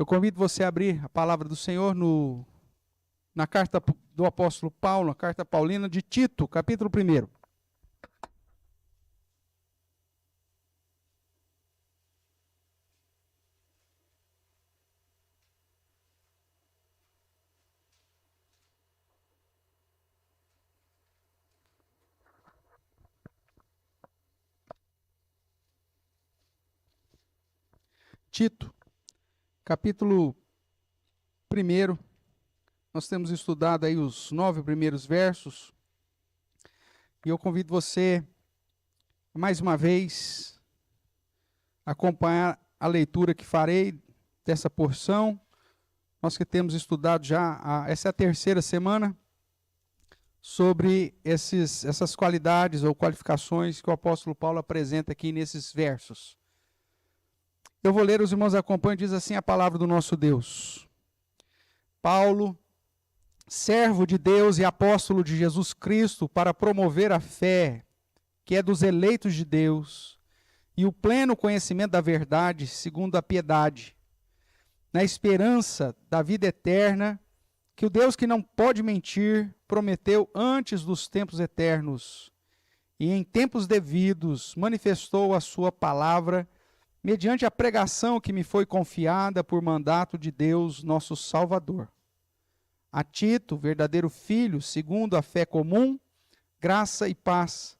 Eu convido você a abrir a palavra do Senhor na carta do apóstolo Paulo, a carta paulina de Tito, capítulo 1. Tito, capítulo 1. Nós temos estudado aí os 9 primeiros versos. E eu convido você, mais uma vez, a acompanhar a leitura que farei dessa porção. Nós que temos estudado já, essa é a terceira semana, sobre essas qualidades ou qualificações que o apóstolo Paulo apresenta aqui nesses versos. Eu vou ler, os irmãos acompanham, diz assim a palavra do nosso Deus. Paulo, servo de Deus e apóstolo de Jesus Cristo, para promover a fé, que é dos eleitos de Deus, e o pleno conhecimento da verdade, segundo a piedade, na esperança da vida eterna, que o Deus que não pode mentir, prometeu antes dos tempos eternos, e em tempos devidos manifestou a sua palavra, mediante a pregação que me foi confiada por mandato de Deus, nosso Salvador. A Tito, verdadeiro filho, segundo a fé comum, graça e paz,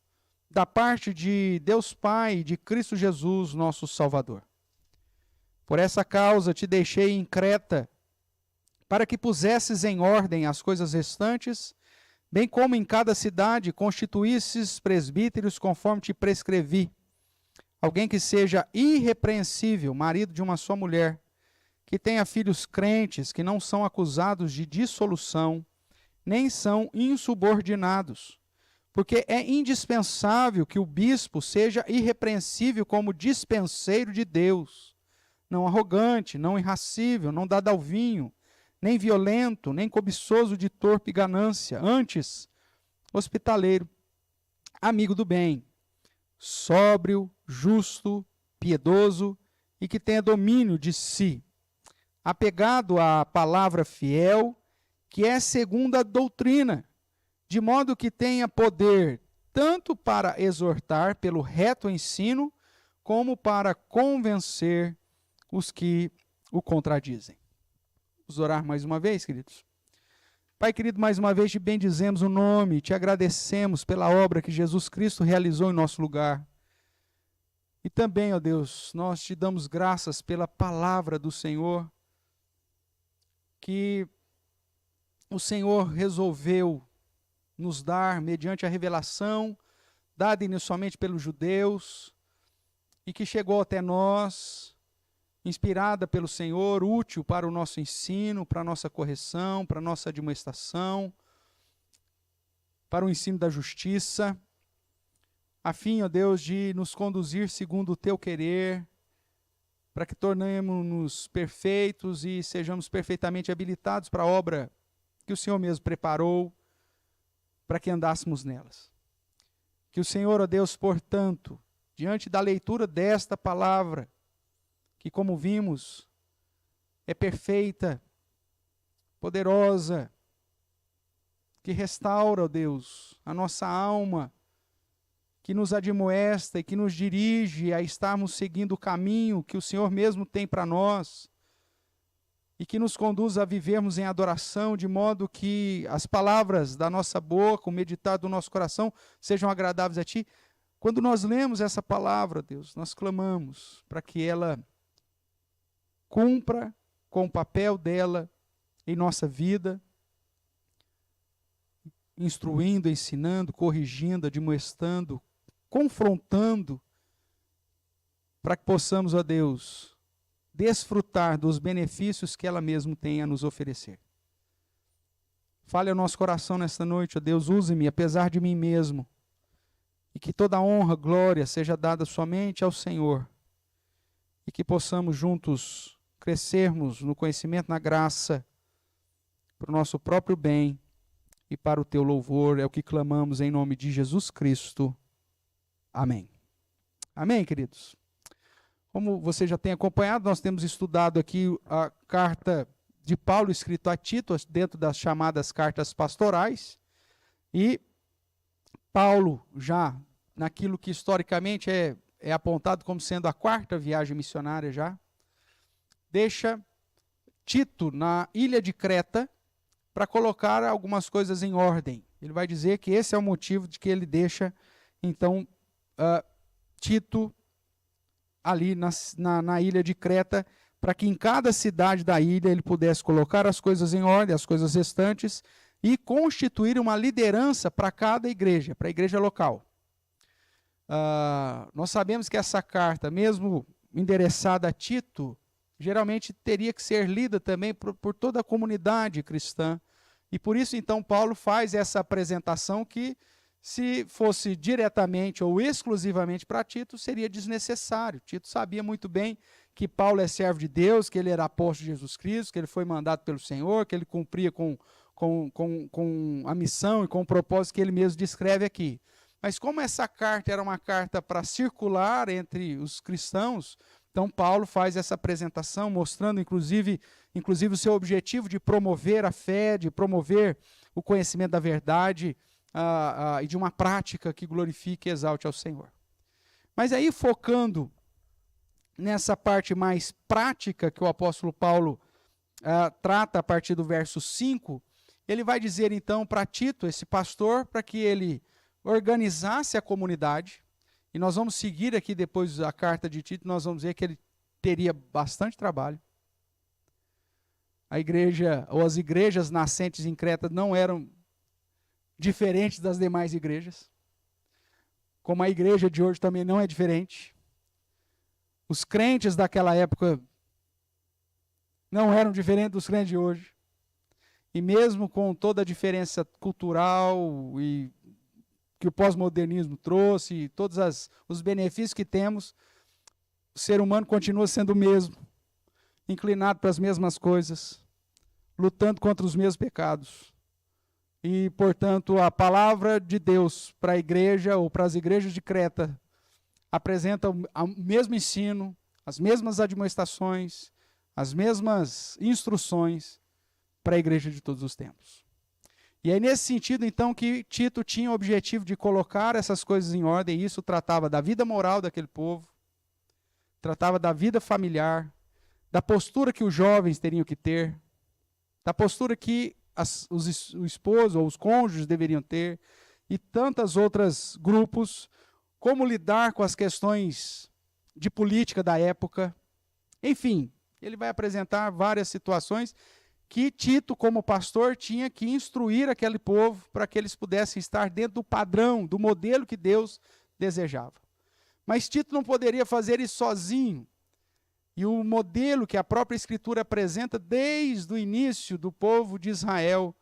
da parte de Deus Pai e de Cristo Jesus, nosso Salvador. Por essa causa te deixei em Creta, para que pusesses em ordem as coisas restantes, bem como em cada cidade constituísses presbíteros conforme te prescrevi. Alguém que seja irrepreensível, marido de uma só mulher, que tenha filhos crentes, que não são acusados de dissolução, nem são insubordinados, porque é indispensável que o bispo seja irrepreensível como dispenseiro de Deus, não arrogante, não irracível, não dado ao vinho, nem violento, nem cobiçoso de torpe ganância, antes hospitaleiro, amigo do bem, sóbrio, justo, piedoso e que tenha domínio de si, apegado à palavra fiel, que é segundo a doutrina, de modo que tenha poder tanto para exortar pelo reto ensino, como para convencer os que o contradizem. Vamos orar mais uma vez, queridos? Pai querido, mais uma vez te bendizemos o nome, te agradecemos pela obra que Jesus Cristo realizou em nosso lugar. E também, ó Deus, nós te damos graças pela palavra do Senhor, que o Senhor resolveu nos dar mediante a revelação, dada inicialmente pelos judeus, e que chegou até nós, inspirada pelo Senhor, útil para o nosso ensino, para a nossa correção, para a nossa admoestação, para o ensino da justiça, a fim, ó Deus, de nos conduzir segundo o teu querer, para que tornemos-nos perfeitos e sejamos perfeitamente habilitados para a obra que o Senhor mesmo preparou, para que andássemos nelas. Que o Senhor, ó Deus, portanto, diante da leitura desta palavra, que como vimos, é perfeita, poderosa, que restaura, ó Deus, a nossa alma, que nos admoesta e que nos dirige a estarmos seguindo o caminho que o Senhor mesmo tem para nós, e que nos conduz a vivermos em adoração, de modo que as palavras da nossa boca, o meditar do nosso coração, sejam agradáveis a Ti. Quando nós lemos essa palavra, Deus, nós clamamos para que ela cumpra com o papel dela em nossa vida, instruindo, ensinando, corrigindo, admoestando, confrontando, para que possamos, ó Deus, desfrutar dos benefícios que ela mesma tem a nos oferecer. Fale ao nosso coração nesta noite, ó Deus, use-me apesar de mim mesmo, e que toda honra, glória seja dada somente ao Senhor, e que possamos juntos crescermos no conhecimento, na graça, para o nosso próprio bem e para o teu louvor, é o que clamamos em nome de Jesus Cristo. Amém. Amém, queridos? Como você já tem acompanhado, nós temos estudado aqui a carta de Paulo escrito a Tito, dentro das chamadas cartas pastorais, e Paulo, já naquilo que historicamente é apontado como sendo a quarta viagem missionária já, deixa Tito na ilha de Creta para colocar algumas coisas em ordem. Ele vai dizer que esse é o motivo de que ele deixa, então, Tito ali na ilha de Creta, para que em cada cidade da ilha ele pudesse colocar as coisas em ordem, as coisas restantes, e constituir uma liderança para cada igreja, para a igreja local. Nós sabemos que essa carta, mesmo endereçada a Tito, geralmente teria que ser lida também por toda a comunidade cristã. E por isso, então, Paulo faz essa apresentação que, se fosse diretamente ou exclusivamente para Tito, seria desnecessário. Tito sabia muito bem que Paulo é servo de Deus, que ele era apóstolo de Jesus Cristo, que ele foi mandado pelo Senhor, que ele cumpria com a missão e com o propósito que ele mesmo descreve aqui. Mas como essa carta era uma carta para circular entre os cristãos, então Paulo faz essa apresentação, mostrando inclusive o seu objetivo de promover a fé, de promover o conhecimento da verdade e de uma prática que glorifique e exalte ao Senhor. Mas aí, focando nessa parte mais prática que o apóstolo Paulo trata a partir do verso 5, ele vai dizer então para Tito, esse pastor, para que ele organizasse a comunidade, e nós vamos seguir aqui depois a carta de Tito, nós vamos ver que ele teria bastante trabalho. A igreja, ou as igrejas nascentes em Creta não eram diferentes das demais igrejas, como a igreja de hoje também não é diferente. Os crentes daquela época não eram diferentes dos crentes de hoje. E mesmo com toda a diferença cultural e que o pós-modernismo trouxe, e todos os benefícios que temos, o ser humano continua sendo o mesmo, inclinado para as mesmas coisas, lutando contra os mesmos pecados. E, portanto, a palavra de Deus para a igreja ou para as igrejas de Creta apresenta o mesmo ensino, as mesmas admoestações, as mesmas instruções para a igreja de todos os tempos. E é nesse sentido, então, que Tito tinha o objetivo de colocar essas coisas em ordem, e isso tratava da vida moral daquele povo, tratava da vida familiar, da postura que os jovens teriam que ter, da postura que o esposo ou os cônjuges deveriam ter, e tantas outras grupos, como lidar com as questões de política da época. Enfim, ele vai apresentar várias situações que Tito, como pastor, tinha que instruir aquele povo para que eles pudessem estar dentro do padrão, do modelo que Deus desejava. Mas Tito não poderia fazer isso sozinho. E o modelo que a própria Escritura apresenta desde o início do povo de Israel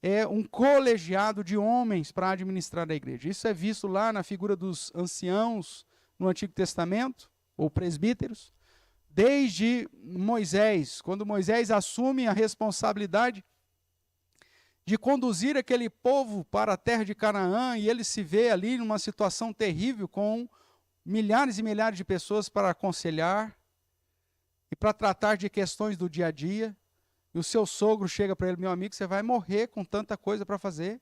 é um colegiado de homens para administrar a igreja. Isso é visto lá na figura dos anciãos no Antigo Testamento, ou presbíteros, desde Moisés, quando Moisés assume a responsabilidade de conduzir aquele povo para a terra de Canaã, e ele se vê ali numa situação terrível, com milhares e milhares de pessoas para aconselhar e para tratar de questões do dia a dia, e o seu sogro chega para ele: meu amigo, você vai morrer com tanta coisa para fazer.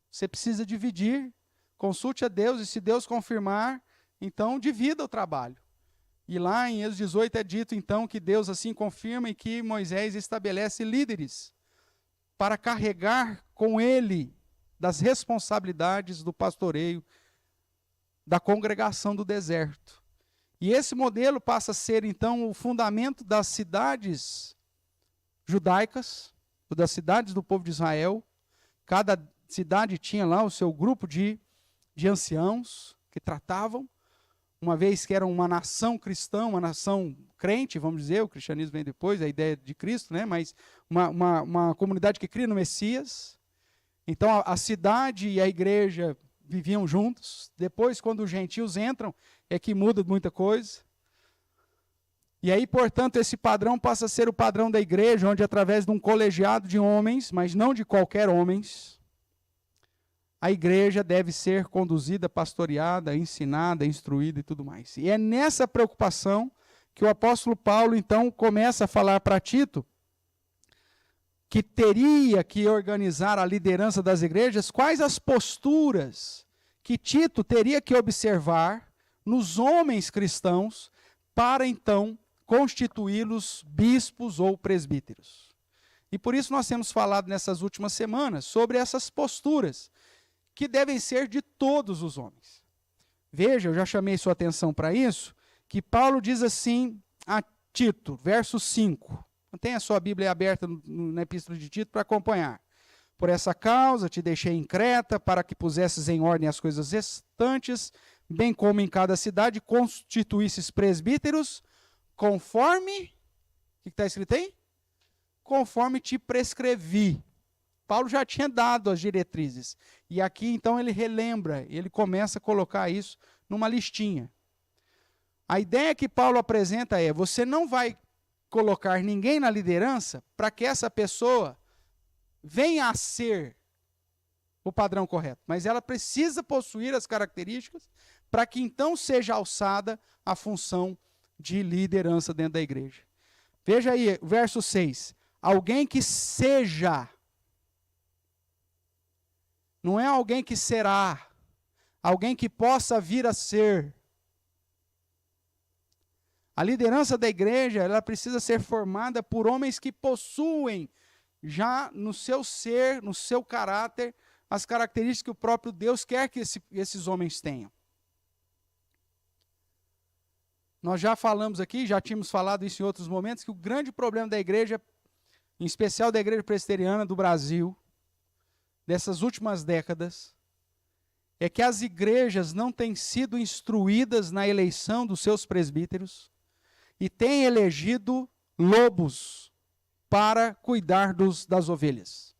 Você precisa dividir, consulte a Deus, e se Deus confirmar, então divida o trabalho. E lá em Êxodo 18 é dito então que Deus assim confirma, e que Moisés estabelece líderes para carregar com ele das responsabilidades do pastoreio da congregação do deserto. E esse modelo passa a ser então o fundamento das cidades judaicas, ou das cidades do povo de Israel. Cada cidade tinha lá o seu grupo de anciãos que tratavam, uma vez que era uma nação cristã, uma nação crente, vamos dizer, o cristianismo vem depois, a ideia de Cristo, né? Mas uma comunidade que cria no Messias. Então a cidade e a igreja viviam juntos. Depois, quando os gentios entram, é que muda muita coisa. E aí, portanto, esse padrão passa a ser o padrão da igreja, onde através de um colegiado de homens, mas não de qualquer homens, a igreja deve ser conduzida, pastoreada, ensinada, instruída e tudo mais. E é nessa preocupação que o apóstolo Paulo, então, começa a falar para Tito que teria que organizar a liderança das igrejas, quais as posturas que Tito teria que observar nos homens cristãos para, então, constituí-los bispos ou presbíteros. E por isso nós temos falado nessas últimas semanas sobre essas posturas que devem ser de todos os homens. Veja, eu já chamei sua atenção para isso, que Paulo diz assim a Tito, verso 5. Tenha a sua Bíblia aberta na Epístola de Tito para acompanhar. Por essa causa te deixei em Creta, para que pusesses em ordem as coisas restantes, bem como em cada cidade constituísses presbíteros, conforme, o que está escrito aí? Conforme te prescrevi. Paulo já tinha dado as diretrizes. E aqui, então, ele relembra, ele começa a colocar isso numa listinha. A ideia que Paulo apresenta é, você não vai colocar ninguém na liderança para que essa pessoa venha a ser o padrão correto, mas ela precisa possuir as características para que então seja alçada a função de liderança dentro da igreja. Veja aí, verso 6. Alguém que seja, não é alguém que será, alguém que possa vir a ser. A liderança da igreja, ela precisa ser formada por homens que possuem já no seu ser, no seu caráter, as características que o próprio Deus quer que esses homens tenham. Nós já falamos aqui, já tínhamos falado isso em outros momentos, que o grande problema da igreja, em especial da igreja presbiteriana do Brasil, dessas últimas décadas, é que as igrejas não têm sido instruídas na eleição dos seus presbíteros e têm elegido lobos para cuidar das ovelhas.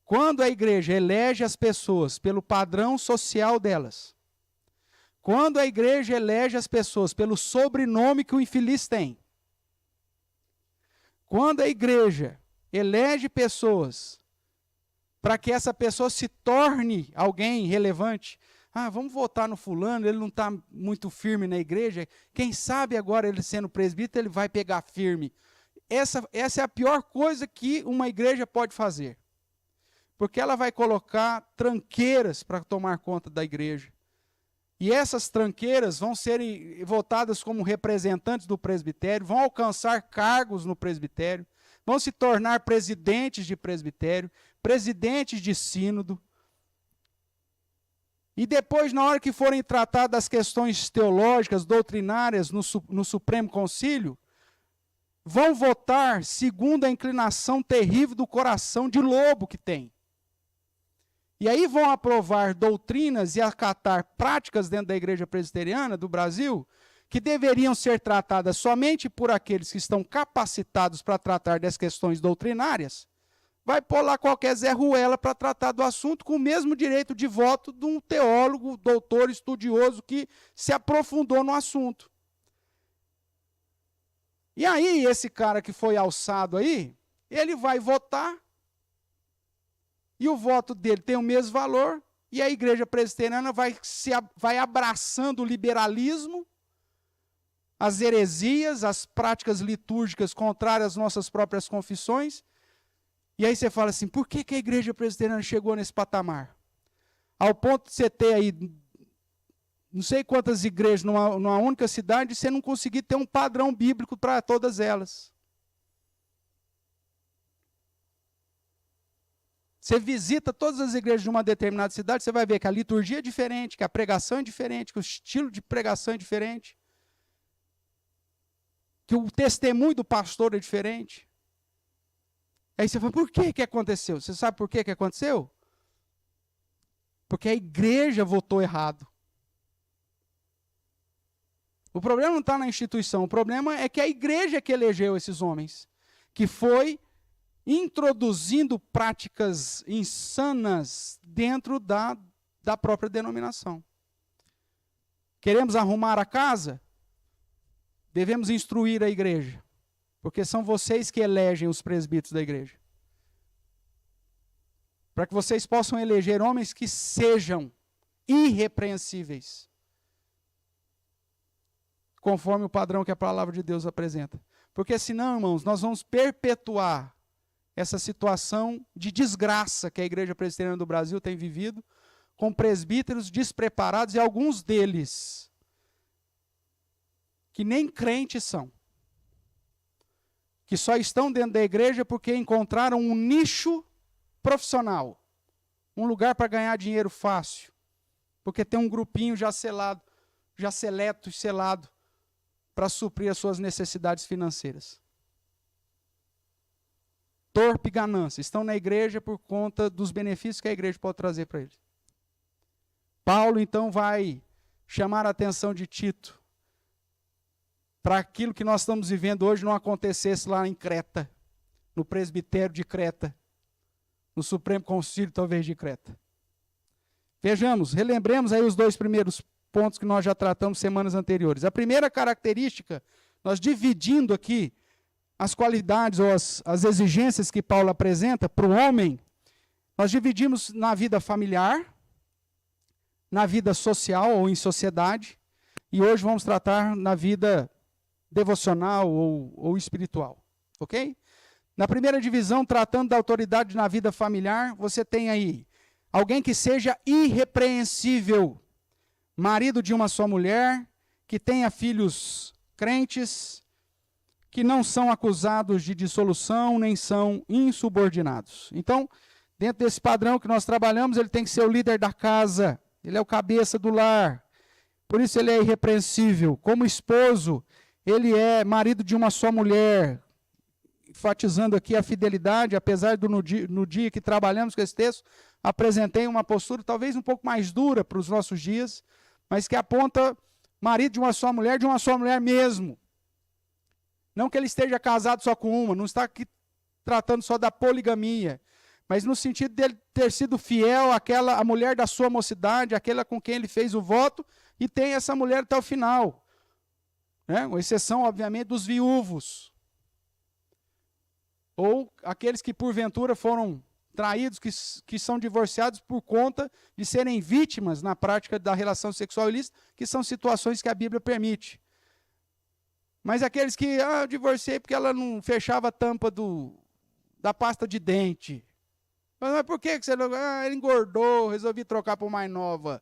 Quando a igreja elege as pessoas pelo padrão social delas, quando a igreja elege as pessoas pelo sobrenome que o infeliz tem, quando a igreja elege pessoas para que essa pessoa se torne alguém relevante, vamos votar no fulano, ele não está muito firme na igreja, quem sabe agora ele sendo presbítero, ele vai pegar firme. Essa é a pior coisa que uma igreja pode fazer, porque ela vai colocar tranqueiras para tomar conta da igreja. E essas tranqueiras vão ser votadas como representantes do presbitério, vão alcançar cargos no presbitério, vão se tornar presidentes de presbitério, presidentes de sínodo. E depois, na hora que forem tratadas as questões teológicas, doutrinárias no Supremo Concílio, vão votar segundo a inclinação terrível do coração de lobo que tem. E aí vão aprovar doutrinas e acatar práticas dentro da igreja presbiteriana do Brasil que deveriam ser tratadas somente por aqueles que estão capacitados para tratar das questões doutrinárias. Vai pôr lá qualquer Zé Ruela para tratar do assunto com o mesmo direito de voto de um teólogo, doutor, estudioso que se aprofundou no assunto. E aí, esse cara que foi alçado aí, ele vai votar, e o voto dele tem o mesmo valor, e a igreja presbiteriana vai abraçando o liberalismo, as heresias, as práticas litúrgicas contrárias às nossas próprias confissões. E aí você fala assim, por que a igreja presbiteriana chegou nesse patamar? Ao ponto de você ter aí não sei quantas igrejas numa única cidade, você não conseguir ter um padrão bíblico para todas elas. Você visita todas as igrejas de uma determinada cidade, você vai ver que a liturgia é diferente, que a pregação é diferente, que o estilo de pregação é diferente, que o testemunho do pastor é diferente. Aí você fala, por que aconteceu? Você sabe por que aconteceu? Porque a igreja votou errado. O problema não está na instituição, o problema é que a igreja que elegeu esses homens, que foi introduzindo práticas insanas dentro da própria denominação. Queremos arrumar a casa? Devemos instruir a igreja, porque são vocês que elegem os presbíteros da igreja. para que vocês possam eleger homens que sejam irrepreensíveis, conforme o padrão que a palavra de Deus apresenta. Porque senão, irmãos, nós vamos perpetuar essa situação de desgraça que a Igreja Presbiteriana do Brasil tem vivido, com presbíteros despreparados e alguns deles que nem crentes são, que só estão dentro da igreja porque encontraram um nicho profissional, um lugar para ganhar dinheiro fácil, porque tem um grupinho já selado, já seleto e selado para suprir as suas necessidades financeiras. Torpe e ganância, estão na igreja por conta dos benefícios que a igreja pode trazer para eles. Paulo, então, vai chamar a atenção de Tito para aquilo que nós estamos vivendo hoje não acontecesse lá em Creta, no presbitério de Creta, no Supremo Concílio, talvez, de Creta. Vejamos, relembremos aí os 2 primeiros pontos que nós já tratamos semanas anteriores. A primeira característica, nós dividindo aqui as qualidades ou as exigências que Paulo apresenta para o homem, nós dividimos na vida familiar, na vida social ou em sociedade, e hoje vamos tratar na vida devocional ou espiritual, ok? Na primeira divisão, tratando da autoridade na vida familiar, você tem aí alguém que seja irrepreensível, marido de uma só mulher, que tenha filhos crentes, que não são acusados de dissolução, nem são insubordinados. Então, dentro desse padrão que nós trabalhamos, ele tem que ser o líder da casa, ele é o cabeça do lar, por isso ele é irrepreensível. Como esposo, ele é marido de uma só mulher, enfatizando aqui a fidelidade, apesar do no dia que trabalhamos com esse texto, apresentei uma postura talvez um pouco mais dura para os nossos dias, mas que aponta marido de uma só mulher mesmo. Não que ele esteja casado só com uma, não está aqui tratando só da poligamia, mas no sentido dele ter sido fiel àquela, à mulher da sua mocidade, aquela com quem ele fez o voto, e tem essa mulher até o final. Né? Com exceção, obviamente, dos viúvos. Ou aqueles que, porventura, foram traídos, que são divorciados por conta de serem vítimas na prática da relação sexual ilícita, que são situações que a Bíblia permite. Mas aqueles que, eu divorciei porque ela não fechava a tampa da pasta de dente. Mas por que você não... ele engordou, resolvi trocar por mais nova.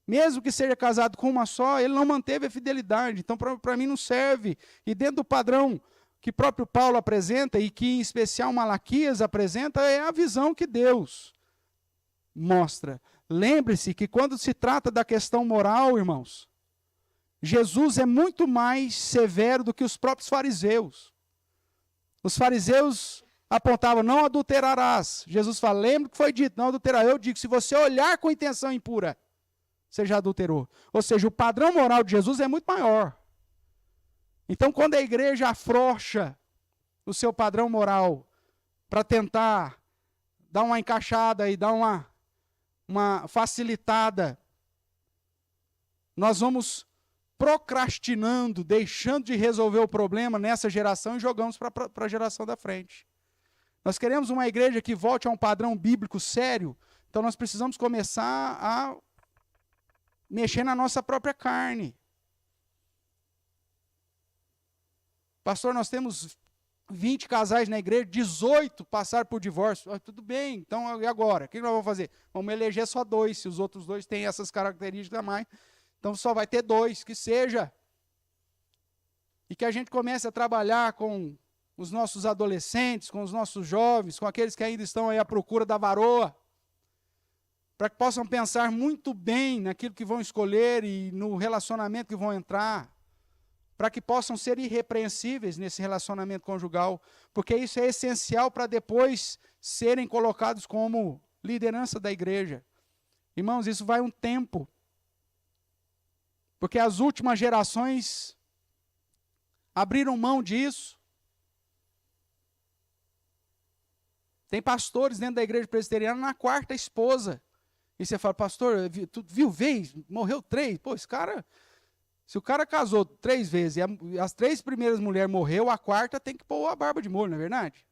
Mesmo que seja casado com uma só, ele não manteve a fidelidade. Então, para mim, não serve. E dentro do padrão que próprio Paulo apresenta, e que em especial Malaquias apresenta, é a visão que Deus mostra. Lembre-se que quando se trata da questão moral, irmãos, Jesus é muito mais severo do que os próprios fariseus. Os fariseus apontavam, não adulterarás. Jesus fala, lembra que foi dito, não adulterarás. Eu digo, se você olhar com intenção impura, você já adulterou. Ou seja, o padrão moral de Jesus é muito maior. Então, quando a igreja afrouxa o seu padrão moral para tentar dar uma encaixada e dar uma facilitada, nós vamos procrastinando, deixando de resolver o problema nessa geração e jogamos para a geração da frente. Nós queremos uma igreja que volte a um padrão bíblico sério, então nós precisamos começar a mexer na nossa própria carne. Pastor, nós temos 20 casais na igreja, 18 passaram por divórcio. Tudo bem, então e agora? O que nós vamos fazer? Vamos eleger só 2, se os outros 2 têm essas características a mais. Então só vai ter 2, que seja. E que a gente comece a trabalhar com os nossos adolescentes, com os nossos jovens, com aqueles que ainda estão aí à procura da varoa, para que possam pensar muito bem naquilo que vão escolher e no relacionamento que vão entrar, para que possam ser irrepreensíveis nesse relacionamento conjugal, porque isso é essencial para depois serem colocados como liderança da igreja. Irmãos, isso vai um tempo, porque as últimas gerações abriram mão disso. Tem pastores dentro da igreja presbiteriana na 4ª esposa. E você fala, pastor, tu viu, morreu 3. Pô, esse cara, se o cara casou 3 vezes e as 3 primeiras mulheres morreu, a 4ª tem que pôr a barba de molho, não é verdade?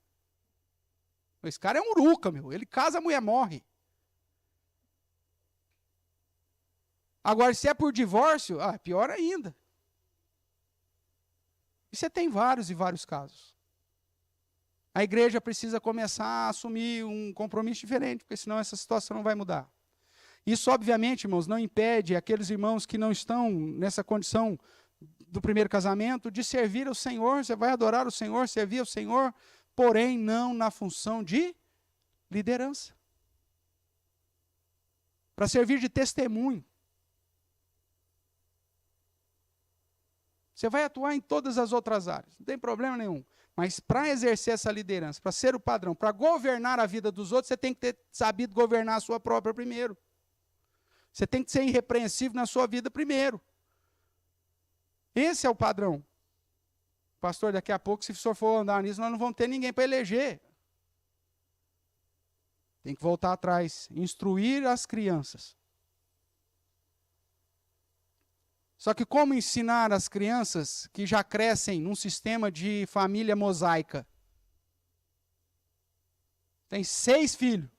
Esse cara é um uruca, meu. Ele casa, a mulher morre. Agora, se é por divórcio, pior ainda. E você tem vários e vários casos. A igreja precisa começar a assumir um compromisso diferente, porque senão essa situação não vai mudar. Isso, obviamente, irmãos, não impede aqueles irmãos que não estão nessa condição do primeiro casamento de servir ao Senhor. Você vai adorar o Senhor, servir ao Senhor, porém não na função de liderança. Para servir de testemunho. Você vai atuar em todas as outras áreas, não tem problema nenhum. Mas para exercer essa liderança, para ser o padrão, para governar a vida dos outros, você tem que ter sabido governar a sua própria primeiro. Você tem que ser irrepreensível na sua vida primeiro. Esse é o padrão. Pastor, daqui a pouco, se o senhor for andar nisso, nós não vamos ter ninguém para eleger. Tem que voltar atrás, instruir as crianças. Só que como ensinar as crianças que já crescem num sistema de família mosaica? Tem 6 filhos.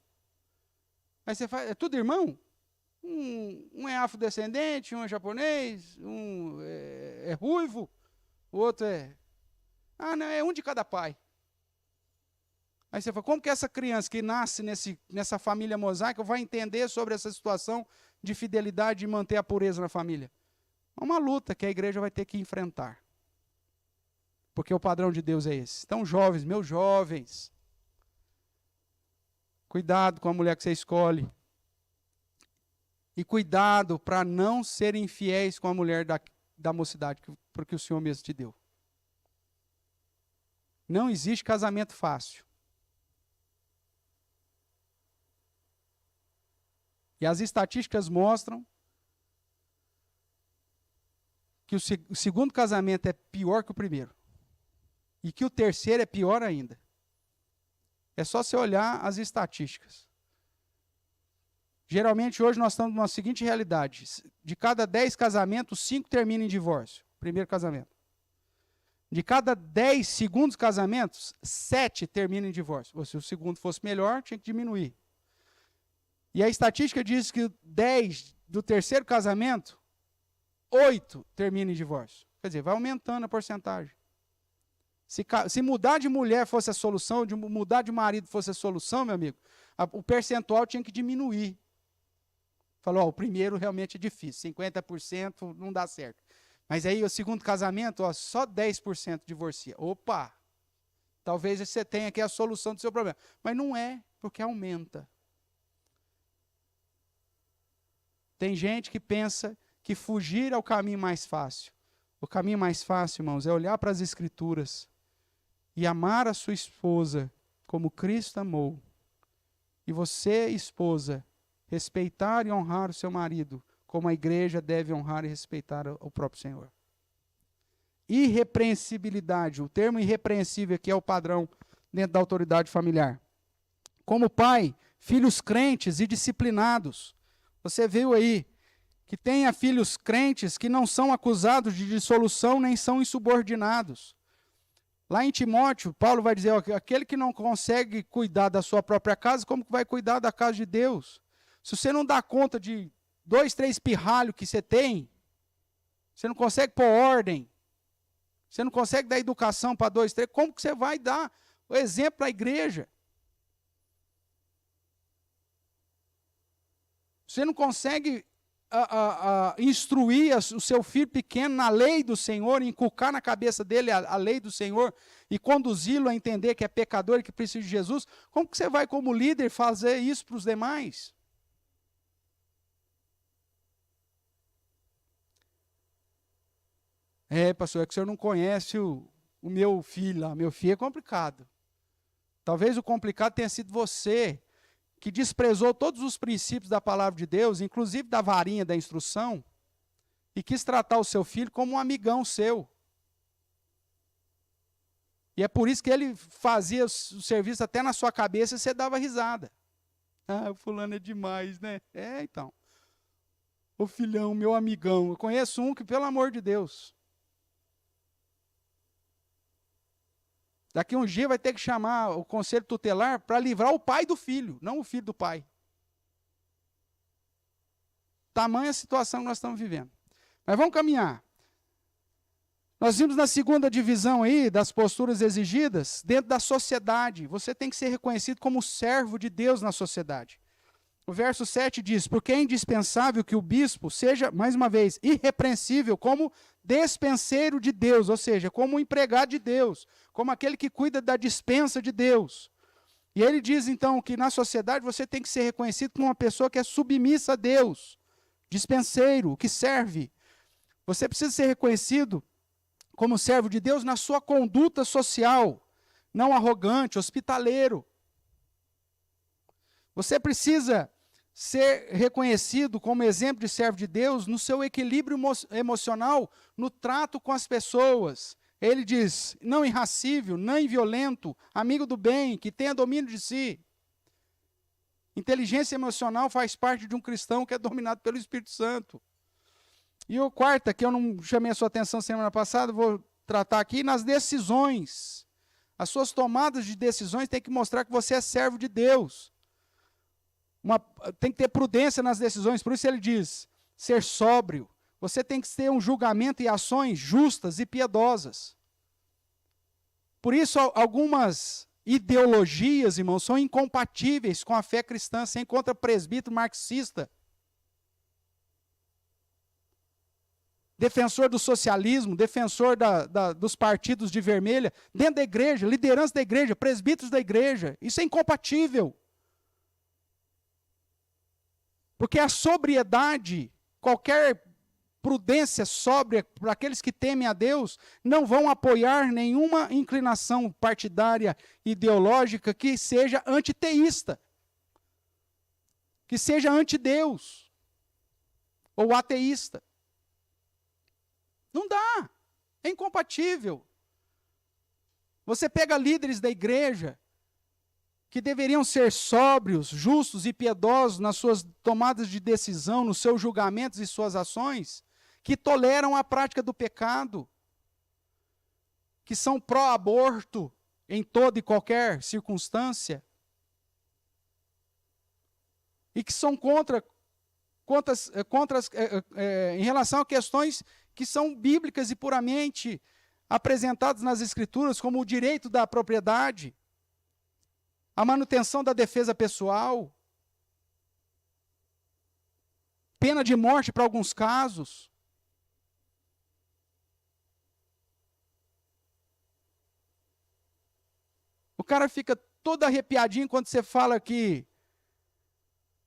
Aí você faz, é tudo irmão? Um é afrodescendente, um é japonês, um é ruivo, o outro é... não, é um de cada pai. Aí você fala, como que essa criança que nasce nessa família mosaica vai entender sobre essa situação de fidelidade e manter a pureza na família? É uma luta que a igreja vai ter que enfrentar. Porque o padrão de Deus é esse. Então, jovens, meus jovens, cuidado com a mulher que você escolhe. E cuidado para não serem infiéis com a mulher da mocidade, porque o Senhor mesmo te deu. Não existe casamento fácil. E as estatísticas mostram que o segundo casamento é pior que o primeiro. E que o terceiro é pior ainda. É só você olhar as estatísticas. Geralmente, hoje, nós estamos numa seguinte realidade. De cada 10 casamentos, 5 terminam em divórcio. Primeiro casamento. De cada 10 segundos casamentos, 7 terminam em divórcio. Se o segundo fosse melhor, tinha que diminuir. E a estatística diz que 10 do terceiro casamento, 8 terminam em divórcio. Quer dizer, vai aumentando a porcentagem. Se mudar de mulher fosse a solução, de mudar de marido fosse a solução, meu amigo, o percentual tinha que diminuir. Falou, o primeiro realmente é difícil, 50% não dá certo. Mas aí o segundo casamento, só 10% divorcia. Opa! Talvez você tenha aqui a solução do seu problema. Mas não é, porque aumenta. Tem gente que pensa que fugir é o caminho mais fácil. O caminho mais fácil, irmãos, é olhar para as Escrituras e amar a sua esposa como Cristo amou. E você, esposa, respeitar e honrar o seu marido, como a igreja deve honrar e respeitar o próprio Senhor. Irrepreensibilidade, o termo irrepreensível aqui é o padrão dentro da autoridade familiar. Como pai, filhos crentes e disciplinados. Você viu aí que tenha filhos crentes que não são acusados de dissolução nem são insubordinados. Lá em Timóteo, Paulo vai dizer, aquele que não consegue cuidar da sua própria casa, como que vai cuidar da casa de Deus? Se você não dá conta de 2, 3 pirralhos que você tem, você não consegue pôr ordem, você não consegue dar educação para 2, 3, como que você vai dar o exemplo à igreja? Você não consegue instruir o seu filho pequeno na lei do Senhor, inculcar na cabeça dele a lei do Senhor e conduzi-lo a entender que é pecador e que precisa de Jesus, como que você vai, como líder, fazer isso para os demais? Pastor, é que o senhor não conhece o meu filho lá. Meu filho é complicado. Talvez o complicado tenha sido você, que desprezou todos os princípios da palavra de Deus, inclusive da varinha da instrução, e quis tratar o seu filho como um amigão seu. E é por isso que ele fazia o serviço até na sua cabeça e você dava risada. O fulano é demais, né? Então. O filhão, meu amigão. Eu conheço um que, pelo amor de Deus. Daqui uns dias vai ter que chamar o conselho tutelar para livrar o pai do filho, não o filho do pai. Tamanha situação que nós estamos vivendo. Mas vamos caminhar. Nós vimos na segunda divisão aí das posturas exigidas, dentro da sociedade. Você tem que ser reconhecido como servo de Deus na sociedade. O verso 7 diz, porque é indispensável que o bispo seja, mais uma vez, irrepreensível como despenseiro de Deus, ou seja, como empregado de Deus, como aquele que cuida da dispensa de Deus. E ele diz então que na sociedade você tem que ser reconhecido como uma pessoa que é submissa a Deus, dispenseiro, que serve. Você precisa ser reconhecido como servo de Deus na sua conduta social, não arrogante, hospitaleiro. Você precisa ser reconhecido como exemplo de servo de Deus no seu equilíbrio emocional, no trato com as pessoas. Ele diz, não irracível, nem violento, amigo do bem, que tenha domínio de si. Inteligência emocional faz parte de um cristão que é dominado pelo Espírito Santo. E o quarto, que eu não chamei a sua atenção semana passada, vou tratar aqui, nas decisões. As suas tomadas de decisões têm que mostrar que você é servo de Deus. Tem que ter prudência nas decisões, por isso ele diz, ser sóbrio. Você tem que ter um julgamento e ações justas e piedosas. Por isso, algumas ideologias, irmãos, são incompatíveis com a fé cristã. Você encontra presbítero marxista, defensor do socialismo, defensor dos partidos de vermelha, dentro da igreja, liderança da igreja, presbíteros da igreja. Isso é incompatível. Porque a sobriedade, qualquer prudência sóbria para aqueles que temem a Deus, não vão apoiar nenhuma inclinação partidária, ideológica que seja antiteísta, que seja antideus, ou ateísta. Não dá, é incompatível. Você pega líderes da igreja, que deveriam ser sóbrios, justos e piedosos nas suas tomadas de decisão, nos seus julgamentos e suas ações, que toleram a prática do pecado, que são pró-aborto em toda e qualquer circunstância, e que são contra em relação a questões que são bíblicas e puramente apresentadas nas Escrituras, como o direito da propriedade, a manutenção da defesa pessoal, pena de morte para alguns casos. O cara fica todo arrepiadinho quando você fala que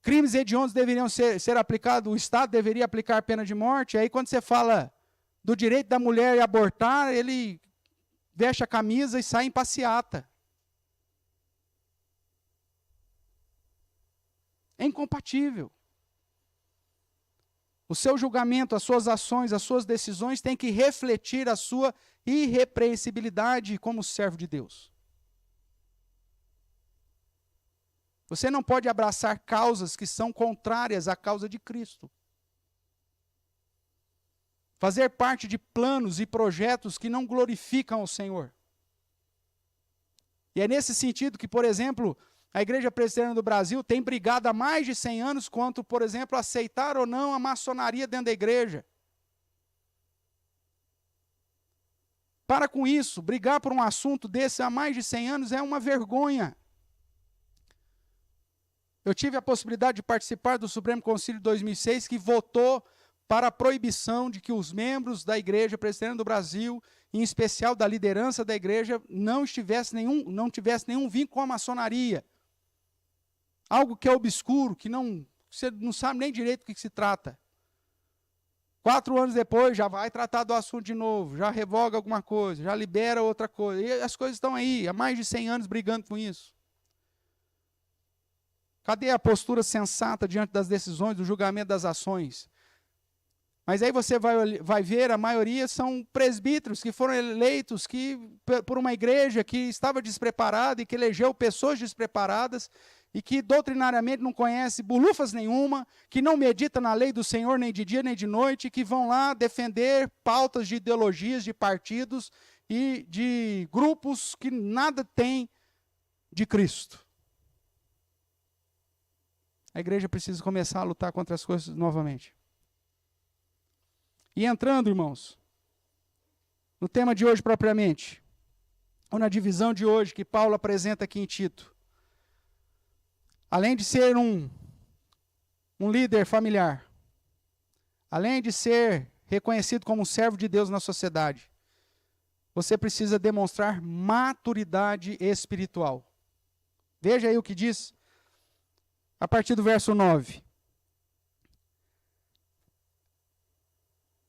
crimes hediondos deveriam ser aplicados, o Estado deveria aplicar pena de morte. Aí quando você fala do direito da mulher abortar, ele veste a camisa e sai em passeata. É incompatível. O seu julgamento, as suas ações, as suas decisões têm que refletir a sua irrepreensibilidade como servo de Deus. Você não pode abraçar causas que são contrárias à causa de Cristo. Fazer parte de planos e projetos que não glorificam o Senhor. E é nesse sentido que, por exemplo, a Igreja Presbiteriana do Brasil tem brigado há mais de 100 anos quanto, por exemplo, aceitar ou não a maçonaria dentro da igreja. Para com isso, brigar por um assunto desse há mais de 100 anos é uma vergonha. Eu tive a possibilidade de participar do Supremo Concílio de 2006, que votou para a proibição de que os membros da Igreja Presbiteriana do Brasil, em especial da liderança da igreja, não tivesse nenhum vínculo com a maçonaria. Algo que é obscuro, que você não sabe nem direito do que se trata. 4 anos depois, já vai tratar do assunto de novo, já revoga alguma coisa, já libera outra coisa. E as coisas estão aí, há mais de 100 anos brigando com isso. Cadê a postura sensata diante das decisões, do julgamento das ações? Mas aí você vai ver, a maioria são presbíteros que foram eleitos por uma igreja que estava despreparada e que elegeu pessoas despreparadas e que doutrinariamente não conhece bulufas nenhuma, que não medita na lei do Senhor nem de dia nem de noite, que vão lá defender pautas de ideologias, de partidos, e de grupos que nada têm de Cristo. A igreja precisa começar a lutar contra as coisas novamente. E entrando, irmãos, no tema de hoje propriamente, ou na divisão de hoje que Paulo apresenta aqui em Tito. Além de ser um líder familiar, além de ser reconhecido como um servo de Deus na sociedade, você precisa demonstrar maturidade espiritual. Veja aí o que diz a partir do verso 9.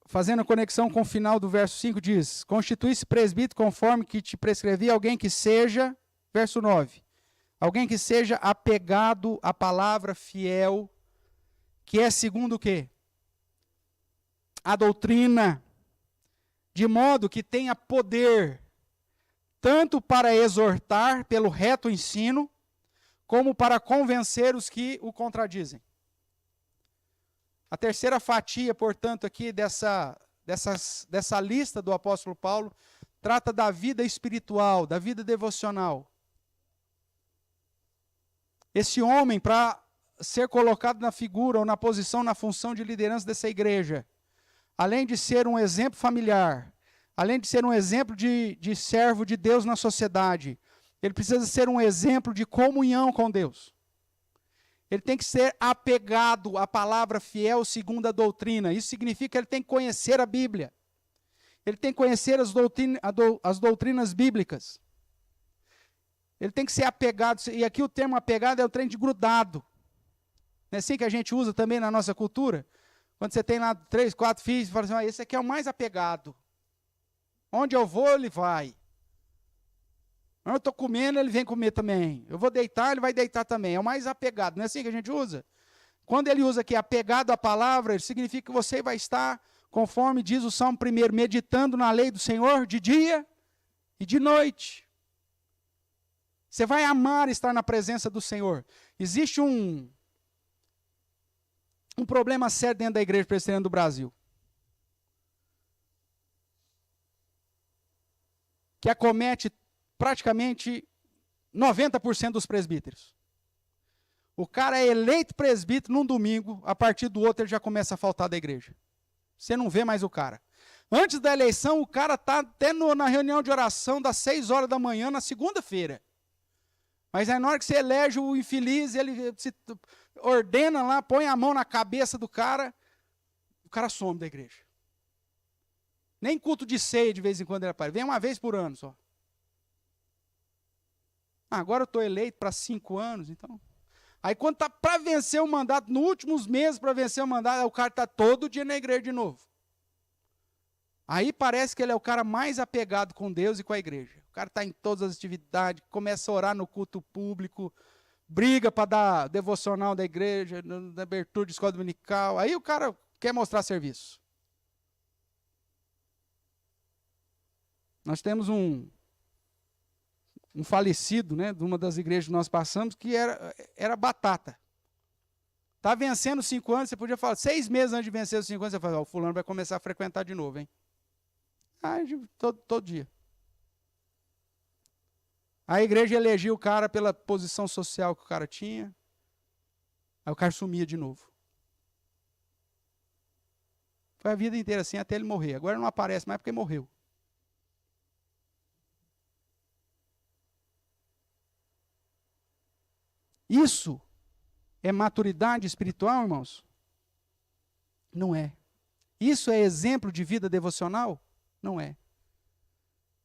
Fazendo conexão com o final do verso 5, diz: constitui-se presbítero conforme que te prescrevi alguém que seja, verso 9, alguém que seja apegado à palavra fiel, que é segundo o quê? A doutrina, de modo que tenha poder, tanto para exortar pelo reto ensino, como para convencer os que o contradizem. A terceira fatia, portanto, aqui dessa lista do apóstolo Paulo, trata da vida espiritual, da vida devocional. Esse homem, para ser colocado na figura ou na posição, na função de liderança dessa igreja, além de ser um exemplo familiar, além de ser um exemplo de servo de Deus na sociedade, ele precisa ser um exemplo de comunhão com Deus. Ele tem que ser apegado à palavra fiel segundo a doutrina. Isso significa que ele tem que conhecer a Bíblia. Ele tem que conhecer as doutrinas bíblicas. Ele tem que ser apegado, e aqui o termo apegado é o trem de grudado. Não é assim que a gente usa também na nossa cultura? Quando você tem lá 3, 4 filhos, você fala assim, esse aqui é o mais apegado. Onde eu vou, ele vai. Eu estou comendo, ele vem comer também. Eu vou deitar, ele vai deitar também. É o mais apegado. Não é assim que a gente usa? Quando ele usa aqui apegado à palavra, significa que você vai estar, conforme diz o Salmo 1, meditando na lei do Senhor de dia e de noite. Você vai amar estar na presença do Senhor. Existe um problema sério dentro da igreja presbiteriana do Brasil, que acomete praticamente 90% dos presbíteros. O cara é eleito presbítero num domingo, a partir do outro ele já começa a faltar da igreja. Você não vê mais o cara. Antes da eleição, o cara está até na reunião de oração das 6 horas da manhã, na segunda-feira. Mas aí na hora que você elege o infeliz, ele se ordena lá, põe a mão na cabeça do cara, o cara some da igreja. Nem culto de ceia de vez em quando ele aparece. Vem uma vez por ano só. Agora eu estou eleito para 5 anos, então. Aí quando está para vencer o mandato, nos últimos meses para vencer o mandato, o cara está todo dia na igreja de novo. Aí parece que ele é o cara mais apegado com Deus e com a igreja. O cara está em todas as atividades, começa a orar no culto público, briga para dar devocional da igreja, na abertura de escola dominical. Aí o cara quer mostrar serviço. Nós temos um falecido, né, de uma das igrejas que nós passamos, que era batata. Está vencendo 5 anos, você podia falar, 6 meses antes de vencer os 5 anos, você fala, o fulano vai começar a frequentar de novo, hein? Aí, todo dia. A igreja elegia o cara pela posição social que o cara tinha, aí o cara sumia de novo. Foi a vida inteira assim, até ele morrer. Agora não aparece mais porque morreu. Isso é maturidade espiritual, irmãos? Não é. Isso é exemplo de vida devocional? Não é.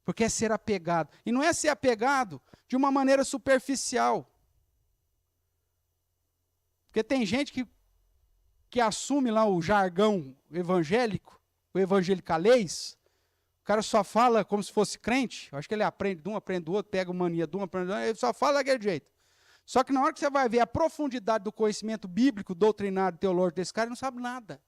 Porque é ser apegado. E não é ser apegado de uma maneira superficial. Porque tem gente que assume lá o jargão evangélico, o evangelicalês. O cara só fala como se fosse crente. Eu acho que ele aprende de um, aprende do outro, pega mania de um, aprende do outro. Ele só fala daquele jeito. Só que na hora que você vai ver a profundidade do conhecimento bíblico, doutrinário, teológico desse cara, ele não sabe nada.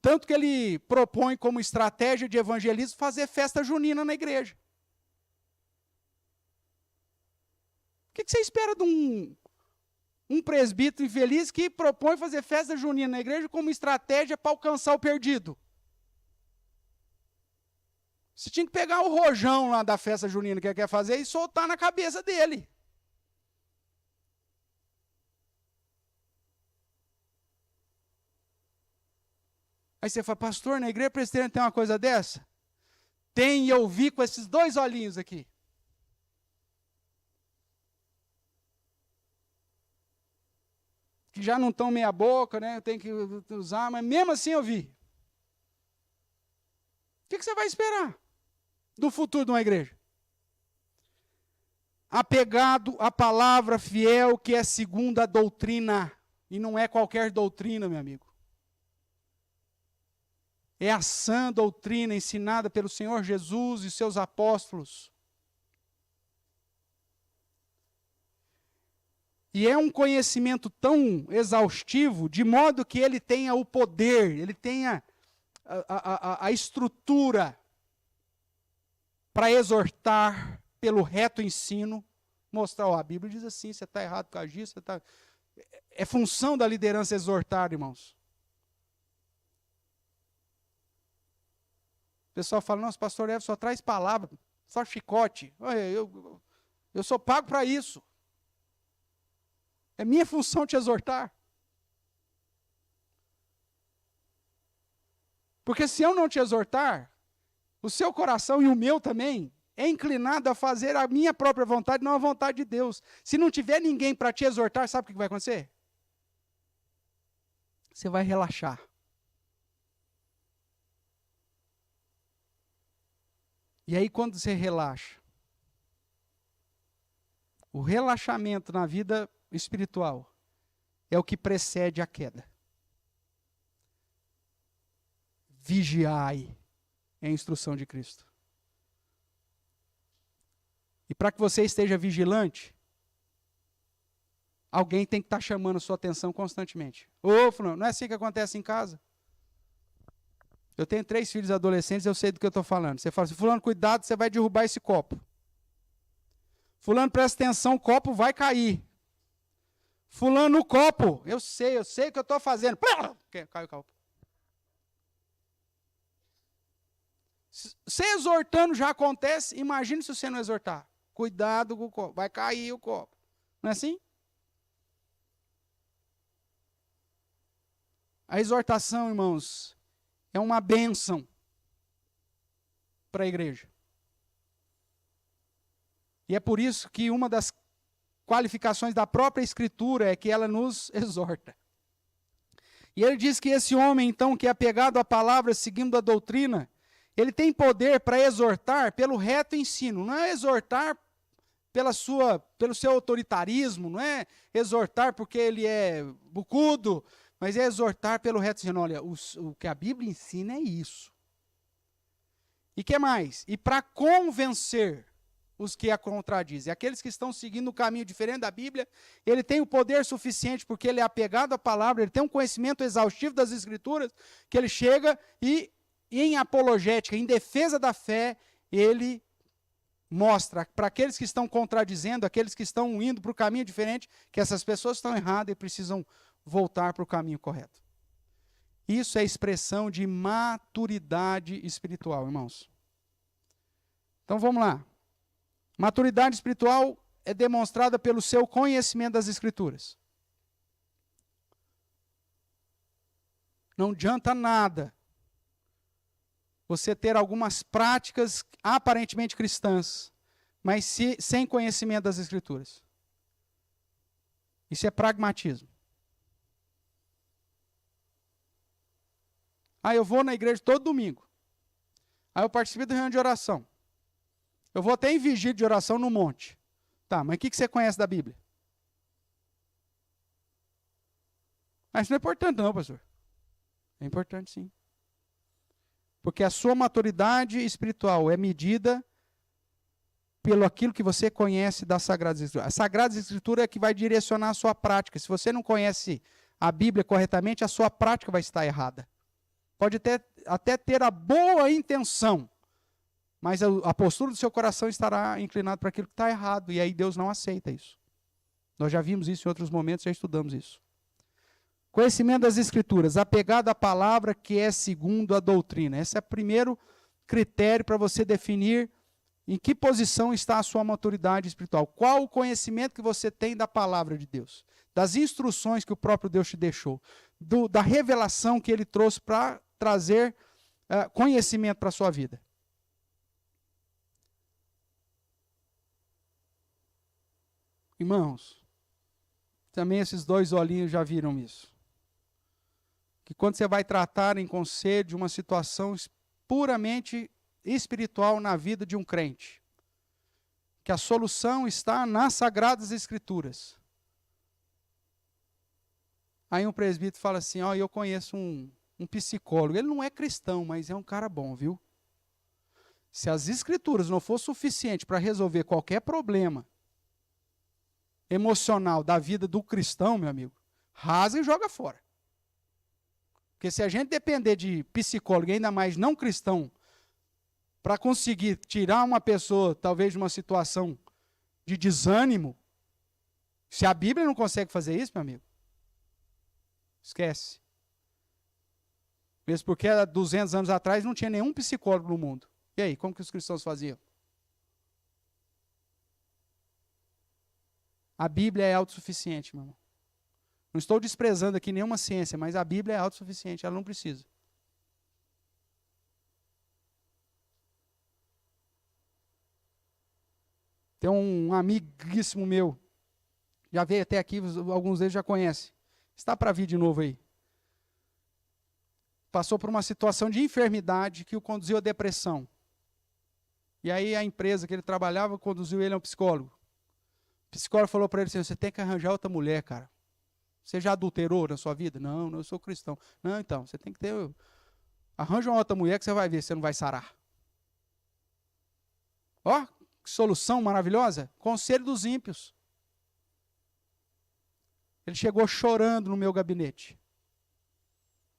Tanto que ele propõe como estratégia de evangelismo fazer festa junina na igreja. O que você espera de um presbítero infeliz que propõe fazer festa junina na igreja como estratégia para alcançar o perdido. Você tinha que pegar o rojão lá da festa junina que ele quer fazer e soltar na cabeça dele. Aí você fala, pastor, na igreja presbiteriana tem uma coisa dessa? Tem, e eu vi com esses 2 olhinhos aqui. Que já não estão meia boca, né? Eu tenho que usar, mas mesmo assim eu vi. O que você vai esperar do futuro de uma igreja? Apegado à palavra fiel, que é segundo a doutrina. E não é qualquer doutrina, meu amigo. É a sã doutrina ensinada pelo Senhor Jesus e seus apóstolos. E é um conhecimento tão exaustivo, de modo que ele tenha o poder, ele tenha a estrutura para exortar pelo reto ensino, mostrar, ó, a Bíblia diz assim, você está errado por causa disso, você tá... É função da liderança exortar, irmãos. O pessoal fala, nossa, pastor Evo só traz palavra, só chicote. Eu sou pago para isso. É minha função te exortar. Porque se eu não te exortar, o seu coração e o meu também é inclinado a fazer a minha própria vontade, não a vontade de Deus. Se não tiver ninguém para te exortar, sabe o que vai acontecer? Você vai relaxar. E aí, quando você relaxa, o relaxamento na vida espiritual é o que precede a queda. Vigiai é a instrução de Cristo. E para que você esteja vigilante, alguém tem que estar chamando a sua atenção constantemente. Ô, fulano, não é assim que acontece em casa? Eu tenho 3 filhos adolescentes, eu sei do que eu estou falando. Você fala assim, fulano, cuidado, você vai derrubar esse copo. Fulano, presta atenção, o copo vai cair. Fulano, o copo, eu sei o que eu estou fazendo. Caiu o copo. Você exortando já acontece, imagine se você não exortar. Cuidado com o copo, vai cair o copo. Não é assim? A exortação, irmãos, é uma bênção para a igreja. E é por isso que uma das qualificações da própria Escritura é que ela nos exorta. E ele diz que esse homem, então, que é apegado à palavra, seguindo a doutrina, ele tem poder para exortar pelo reto ensino. Não é exortar pelo seu autoritarismo, não é exortar porque ele é bucudo, mas é exortar pelo reto ensino. Olha, o que a Bíblia ensina é isso. E que mais? E para convencer os que a contradizem. Aqueles que estão seguindo um caminho diferente da Bíblia, ele tem o poder suficiente, porque ele é apegado à palavra, ele tem um conhecimento exaustivo das Escrituras, que ele chega e, em apologética, em defesa da fé, ele mostra para aqueles que estão contradizendo, aqueles que estão indo para o caminho diferente, que essas pessoas estão erradas e precisam voltar para o caminho correto. Isso é expressão de maturidade espiritual, irmãos. Então vamos lá. Maturidade espiritual é demonstrada pelo seu conhecimento das Escrituras. Não adianta nada você ter algumas práticas aparentemente cristãs, mas sem conhecimento das Escrituras. Isso é pragmatismo. Eu vou na igreja todo domingo. Eu participo da reunião de oração. Eu vou até em vigília de oração no monte. Tá, mas o que você conhece da Bíblia? Isso não é importante não, pastor. É importante sim. Porque a sua maturidade espiritual é medida pelo aquilo que você conhece das Sagradas Escrituras. A Sagrada Escritura é que vai direcionar a sua prática. Se você não conhece a Bíblia corretamente, a sua prática vai estar errada. Pode até ter a boa intenção, mas a postura do seu coração estará inclinada para aquilo que está errado, e aí Deus não aceita isso. Nós já vimos isso em outros momentos, já estudamos isso. Conhecimento das Escrituras, apegado à palavra que é segundo a doutrina. Esse é o primeiro critério para você definir em que posição está a sua maturidade espiritual. Qual o conhecimento que você tem da palavra de Deus, das instruções que o próprio Deus te deixou, da revelação que ele trouxe para trazer conhecimento para a sua vida. Irmãos, também esses dois olhinhos já viram isso. Que quando você vai tratar em conselho de uma situação puramente espiritual na vida de um crente, que a solução está nas Sagradas Escrituras. Aí um presbítero fala assim, ó, eu conheço um psicólogo, ele não é cristão, mas é um cara bom, viu? Se as Escrituras não for suficiente para resolver qualquer problema emocional da vida do cristão, meu amigo, rasga e joga fora. Porque se a gente depender de psicólogo, ainda mais não cristão, para conseguir tirar uma pessoa, talvez, de uma situação de desânimo, se a Bíblia não consegue fazer isso, meu amigo, esquece. Mesmo porque há 200 anos atrás não tinha nenhum psicólogo no mundo. E aí, como que os cristãos faziam? A Bíblia é autossuficiente, meu irmão. Não estou desprezando aqui nenhuma ciência, mas a Bíblia é autossuficiente, ela não precisa. Tem um amiguíssimo meu, já veio até aqui, alguns deles já conhecem. Está para vir de novo aí. Passou por uma situação de enfermidade que o conduziu à depressão. E aí a empresa que ele trabalhava conduziu ele a um psicólogo. O psicólogo falou para ele assim, você tem que arranjar outra mulher, cara. Você já adulterou na sua vida? Não, eu sou cristão. Não, então, você tem que ter... Arranja uma outra mulher que você vai ver, você não vai sarar. Ó, que solução maravilhosa. Conselho dos ímpios. Ele chegou chorando no meu gabinete.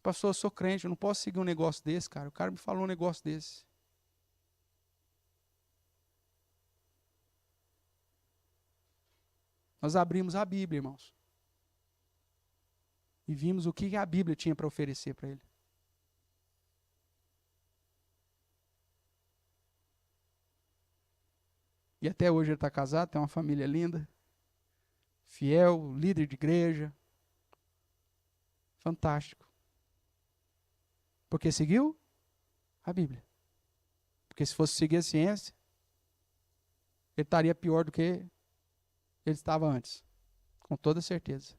Pastor, eu sou crente, eu não posso seguir um negócio desse, cara. O cara me falou um negócio desse. Nós abrimos a Bíblia, irmãos. E vimos o que a Bíblia tinha para oferecer para ele. E até hoje ele está casado, tem uma família linda, fiel, líder de igreja. Fantástico. Porque seguiu a Bíblia. Porque se fosse seguir a ciência, ele estaria pior do que ele estava antes. Com toda certeza.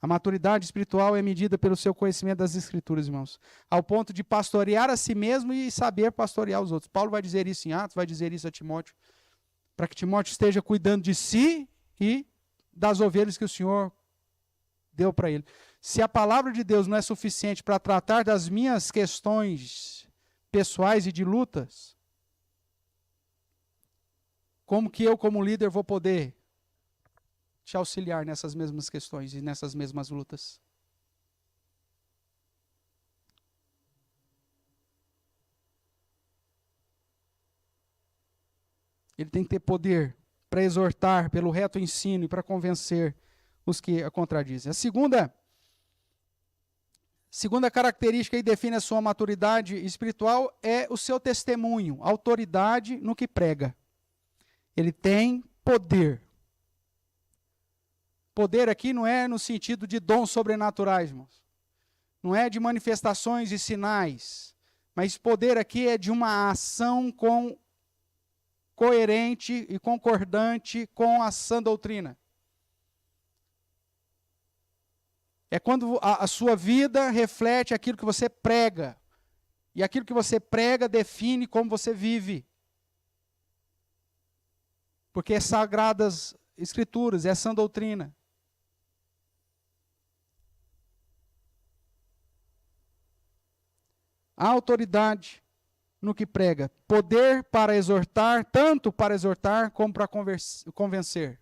A maturidade espiritual é medida pelo seu conhecimento das Escrituras, irmãos. Ao ponto de pastorear a si mesmo e saber pastorear os outros. Paulo vai dizer isso em Atos, vai dizer isso a Timóteo. Para que Timóteo esteja cuidando de si e das ovelhas que o Senhor deu para ele. Se a palavra de Deus não é suficiente para tratar das minhas questões pessoais e de lutas, como que eu, como líder, vou poder te auxiliar nessas mesmas questões e nessas mesmas lutas? Ele tem que ter poder para exortar pelo reto ensino e para convencer os que a contradizem. A segunda característica que define a sua maturidade espiritual é o seu testemunho, autoridade no que prega. Ele tem poder. Poder aqui não é no sentido de dons sobrenaturais, irmãos. Não é de manifestações e sinais. Mas poder aqui é de uma ação coerente e concordante com a sã doutrina. É quando a sua vida reflete aquilo que você prega. E aquilo que você prega define como você vive. Porque é sagradas escrituras, é sã doutrina. A autoridade no que prega. Poder para exortar, tanto para exortar como para convencer.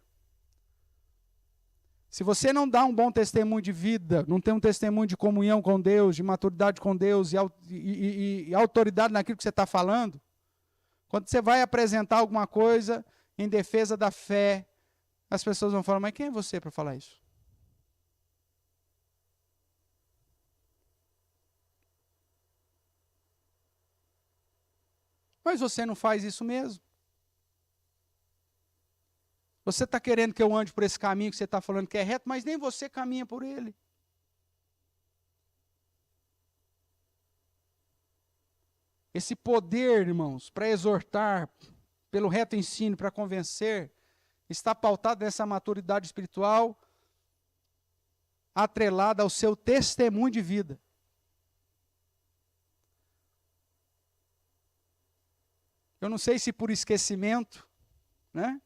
Se você não dá um bom testemunho de vida, não tem um testemunho de comunhão com Deus, de maturidade com Deus e autoridade naquilo que você está falando, quando você vai apresentar alguma coisa em defesa da fé, As pessoas vão falar, mas quem é você para falar isso? Mas você não faz isso mesmo. Você está querendo que eu ande por esse caminho que você está falando que é reto, mas nem você caminha por ele. Esse poder, irmãos, para exortar, pelo reto ensino, para convencer, está pautado nessa maturidade espiritual, atrelada ao seu testemunho de vida. Eu não sei se por esquecimento, né?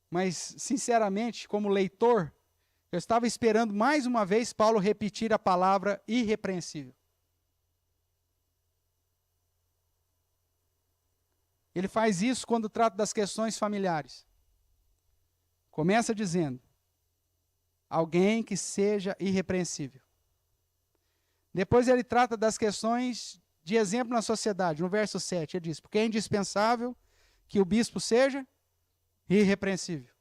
Mas, sinceramente, como leitor, eu estava esperando mais uma vez Paulo repetir a palavra irrepreensível. Ele faz isso quando trata das questões familiares. Começa dizendo, alguém que seja irrepreensível. Depois ele trata das questões de exemplo na sociedade. No verso 7 ele diz, porque é indispensável que o bispo seja irrepreensível.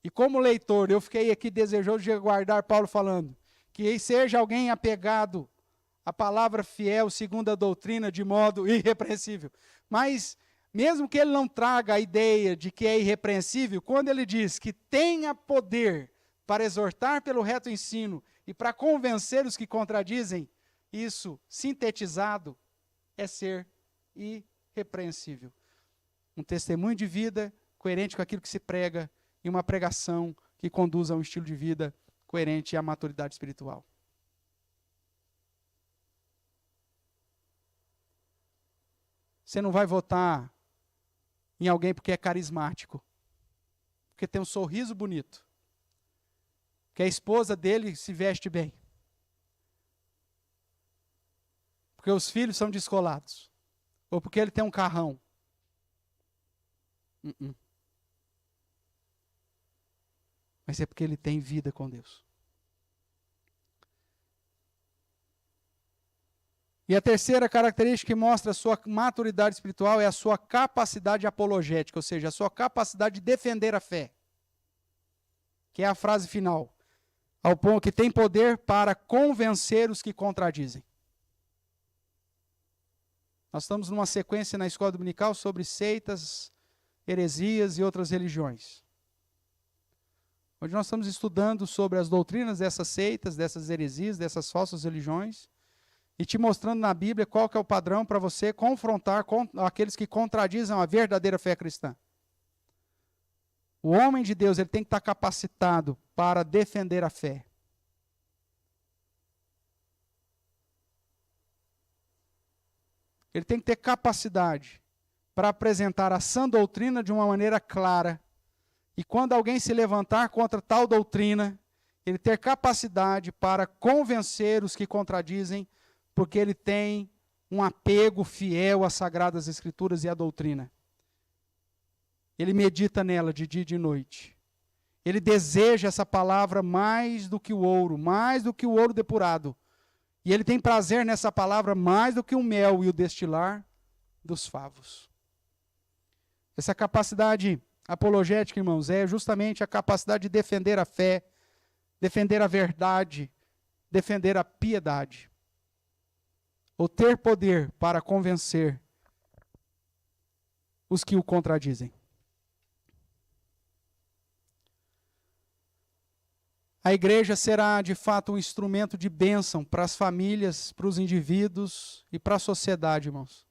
E como leitor, eu fiquei aqui desejoso de aguardar Paulo falando, que seja alguém apegado à palavra fiel, segundo a doutrina, de modo irrepreensível. Mas, mesmo que ele não traga a ideia de que é irrepreensível, quando ele diz que tenha poder para exortar pelo reto ensino e para convencer os que contradizem, isso, sintetizado, é ser irrepreensível. Um testemunho de vida coerente com aquilo que se prega e uma pregação que conduza a um estilo de vida coerente à maturidade espiritual. Você não vai votar em alguém porque é carismático, porque tem um sorriso bonito, porque a esposa dele se veste bem, porque os filhos são descolados, ou porque ele tem um carrão. Mas é porque ele tem vida com Deus. E a terceira característica que mostra a sua maturidade espiritual é a sua capacidade apologética, ou seja, a sua capacidade de defender a fé. Que é a frase final. Ao ponto que tem poder para convencer os que contradizem. Nós estamos numa sequência na escola dominical sobre seitas, heresias e outras religiões. Onde nós estamos estudando sobre as doutrinas dessas seitas, dessas heresias, dessas falsas religiões, e te mostrando na Bíblia qual que é o padrão para você confrontar com aqueles que contradizem a verdadeira fé cristã. O homem de Deus ele tem que estar capacitado para defender a fé. Ele tem que ter capacidade para apresentar a sã doutrina de uma maneira clara. E quando alguém se levantar contra tal doutrina, ele ter capacidade para convencer os que contradizem, porque ele tem um apego fiel às Sagradas Escrituras e à doutrina. Ele medita nela de dia e de noite. Ele deseja essa palavra mais do que o ouro depurado. E ele tem prazer nessa palavra mais do que o mel e o destilar dos favos. Essa capacidade apologética, irmãos, é justamente a capacidade de defender a fé, defender a verdade, defender a piedade. Ou ter poder para convencer os que o contradizem. A igreja será, de fato, um instrumento de bênção para as famílias, para os indivíduos e para a sociedade, irmãos.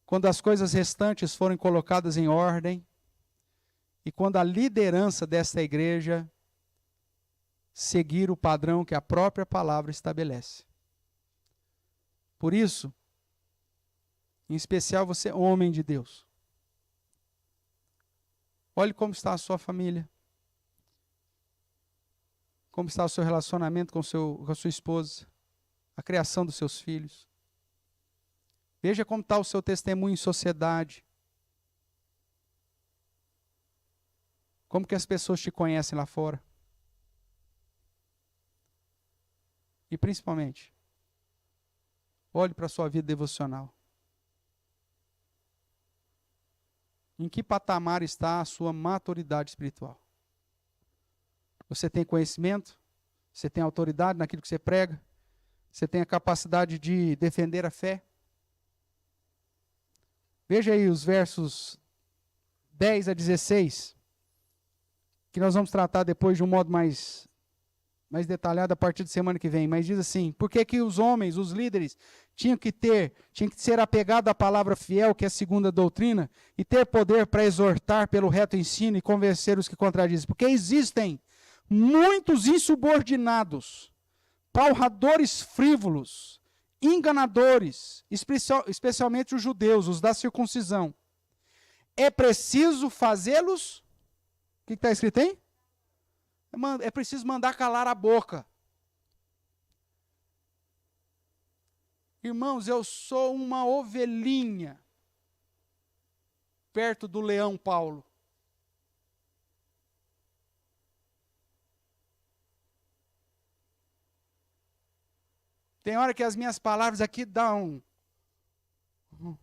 Quando as coisas restantes forem colocadas em ordem e quando a liderança desta igreja seguir o padrão que a própria palavra estabelece. Por isso, em especial você, homem de Deus, olhe como está a sua família. Como está o seu relacionamento com a sua esposa, a criação dos seus filhos. Veja como está o seu testemunho em sociedade. Como que as pessoas te conhecem lá fora. E principalmente, olhe para a sua vida devocional. Em que patamar está a sua maturidade espiritual? Você tem conhecimento? Você tem autoridade naquilo que você prega? Você tem a capacidade de defender a fé? Veja aí os versos 10 a 16, que nós vamos tratar depois de um modo mais detalhado a partir de semana que vem. Mas diz assim: por que que os homens, os líderes, tinham que ser apegados à palavra fiel, que é a segunda doutrina, e ter poder para exortar pelo reto ensino e convencer os que contradizem? Porque existem muitos insubordinados, palradores frívolos, enganadores, especialmente os judeus, os da circuncisão. É preciso fazê-los... O que está escrito aí? É preciso mandar calar a boca. Irmãos, eu sou uma ovelhinha perto do leão Paulo. Tem hora que as minhas palavras aqui dão um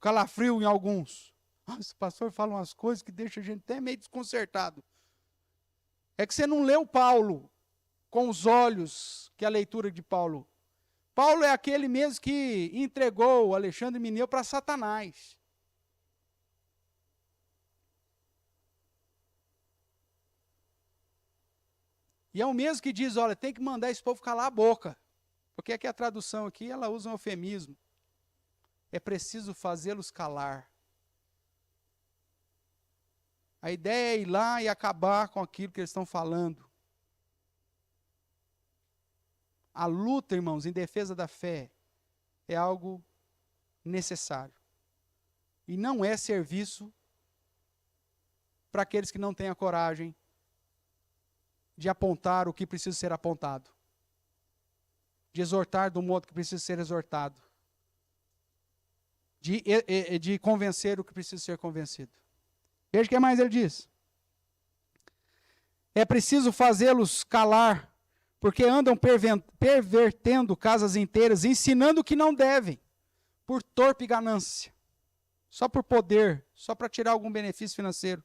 calafrio em alguns. Esse pastor fala umas coisas que deixam a gente até meio desconcertado. É que você não leu Paulo com os olhos que a leitura de Paulo. Paulo é aquele mesmo que entregou Alexandre Mineu para Satanás. E é o mesmo que diz, olha, tem que mandar esse povo calar a boca. Porque aqui a tradução aqui, ela usa um eufemismo. É preciso fazê-los calar. A ideia é ir lá e acabar com aquilo que eles estão falando. A luta, irmãos, em defesa da fé é algo necessário. E não é serviço para aqueles que não têm a coragem de apontar o que precisa ser apontado. De exortar do modo que precisa ser exortado. De convencer o que precisa ser convencido. Veja o que mais ele diz. É preciso fazê-los calar, porque andam pervertendo casas inteiras, ensinando o que não devem, por torpe ganância, só por poder, só para tirar algum benefício financeiro.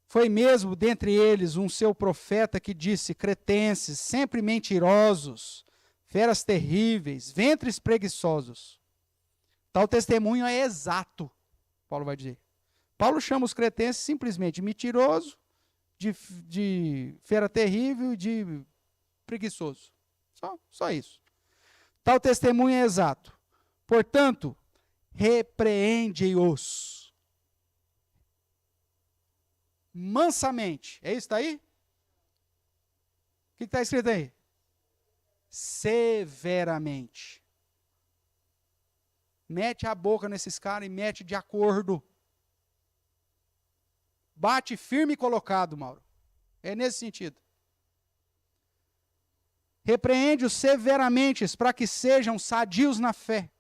Foi mesmo dentre eles um seu profeta que disse: cretenses, sempre mentirosos, feras terríveis, ventres preguiçosos. Tal testemunho é exato, Paulo vai dizer. Paulo chama os cretenses simplesmente de mentiroso, de fera terrível e de preguiçoso. Só isso. Tal testemunho é exato. Portanto, repreende-os mansamente. É isso que está aí? O que está escrito aí? Severamente. Mete a boca nesses caras e mete de acordo. Bate firme e colocado, Mauro. É nesse sentido. Repreende-os severamente para que sejam sadios na fé.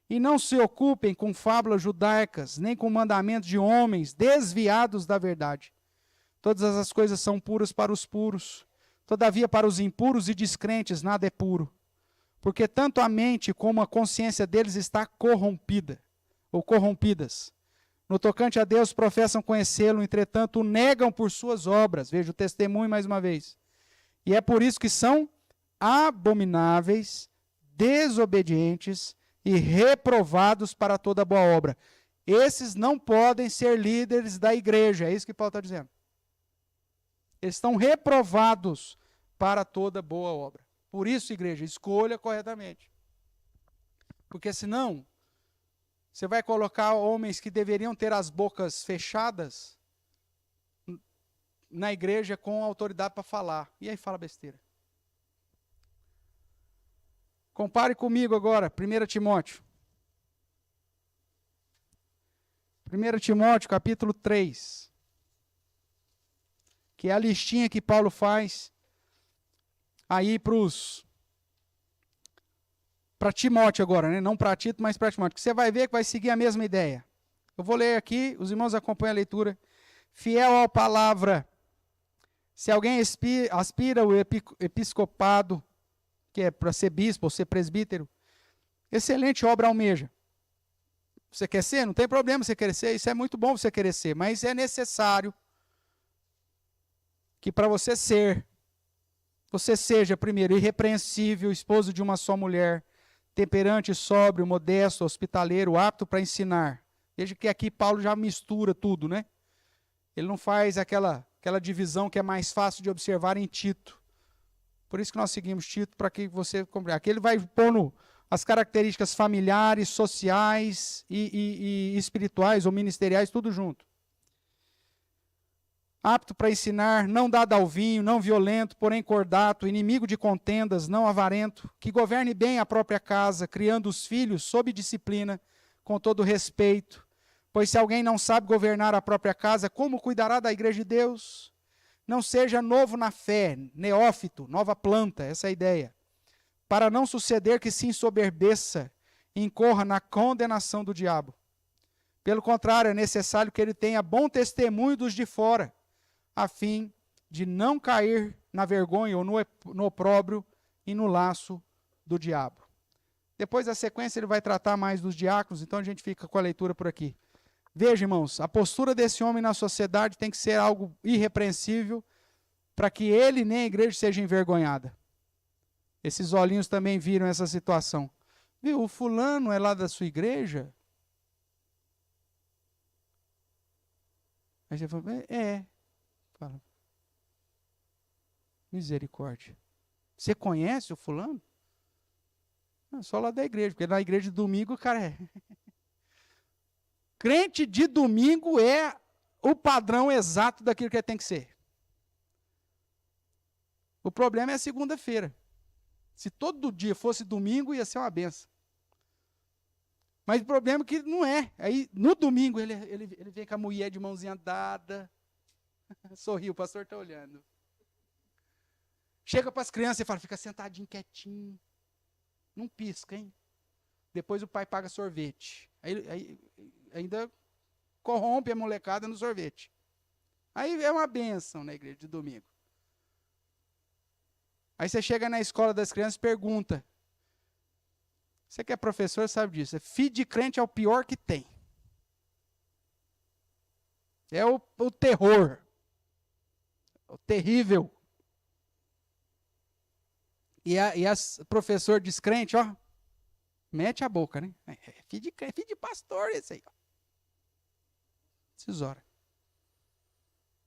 E não se ocupem com fábulas judaicas, nem com mandamentos de homens desviados da verdade. Todas as coisas são puras para os puros. Todavia, para os impuros e descrentes, nada é puro. Porque tanto a mente como a consciência deles está corrompida, ou corrompidas. No tocante a Deus, professam conhecê-lo, entretanto, o negam por suas obras. Veja o testemunho mais uma vez. E é por isso que são abomináveis, desobedientes e reprovados para toda boa obra. Esses não podem ser líderes da igreja. É isso que Paulo está dizendo. Eles estão reprovados para toda boa obra. Por isso, igreja, escolha corretamente. Porque senão, você vai colocar homens que deveriam ter as bocas fechadas na igreja com autoridade para falar. E aí fala besteira. Compare comigo agora, 1 Timóteo. 1 Timóteo, capítulo 3. Que é a listinha que Paulo faz aí para Timóteo agora, né? Não para Tito, mas para Timóteo. Que você vai ver que vai seguir a mesma ideia. Eu vou ler aqui, os irmãos acompanham a leitura. Fiel à palavra. Se alguém aspira o episcopado, que é para ser bispo ou ser presbítero, excelente obra almeja. Você quer ser? Não tem problema você querer ser, isso é muito bom você querer ser, mas é necessário que para você ser, você seja, primeiro, irrepreensível, esposo de uma só mulher, temperante, sóbrio, modesto, hospitaleiro, apto para ensinar. Veja que aqui Paulo já mistura tudo, né? Ele não faz aquela divisão que é mais fácil de observar em Tito. Por isso que nós seguimos Tito, para que você compreenda. Aqui ele vai pondo as características familiares, sociais e espirituais ou ministeriais, tudo junto. Apto para ensinar, não dado ao vinho, não violento, porém cordato, inimigo de contendas, não avarento, que governe bem a própria casa, criando os filhos sob disciplina, com todo respeito. Pois se alguém não sabe governar a própria casa, como cuidará da igreja de Deus? Não seja novo na fé, neófito, nova planta, essa é a ideia. Para não suceder que se ensoberbeça e incorra na condenação do diabo. Pelo contrário, é necessário que ele tenha bom testemunho dos de fora, a fim de não cair na vergonha ou no opróbrio e no laço do diabo. Depois da sequência ele vai tratar mais dos diáconos, então a gente fica com a leitura por aqui. Veja, irmãos, a postura desse homem na sociedade tem que ser algo irrepreensível para que ele nem a igreja seja envergonhada. Esses olhinhos também viram essa situação. Viu, o fulano é lá da sua igreja? Aí você fala, fala, misericórdia. Você conhece o fulano? Não, só lá da igreja, porque na igreja de domingo o cara é... Crente de domingo é o padrão exato daquilo que tem que ser. O problema é a segunda-feira. Se todo dia fosse domingo, ia ser uma benção. Mas o problema é que não é. Aí, no domingo, ele vem com a mulher de mãozinha dada. Sorriu, o pastor está olhando. Chega para as crianças e fala, fica sentadinho, quietinho. Não pisca, hein? Depois o pai paga sorvete. Aí ainda corrompe a molecada no sorvete. Aí é uma bênção na igreja de domingo. Aí você chega na escola das crianças e pergunta. Você que é professor sabe disso. Filho de crente é o pior que tem. É o terror. O terrível. E as professor descrente, ó, mete a boca, né? É filho de pastor esse aí, ó. Esses horas.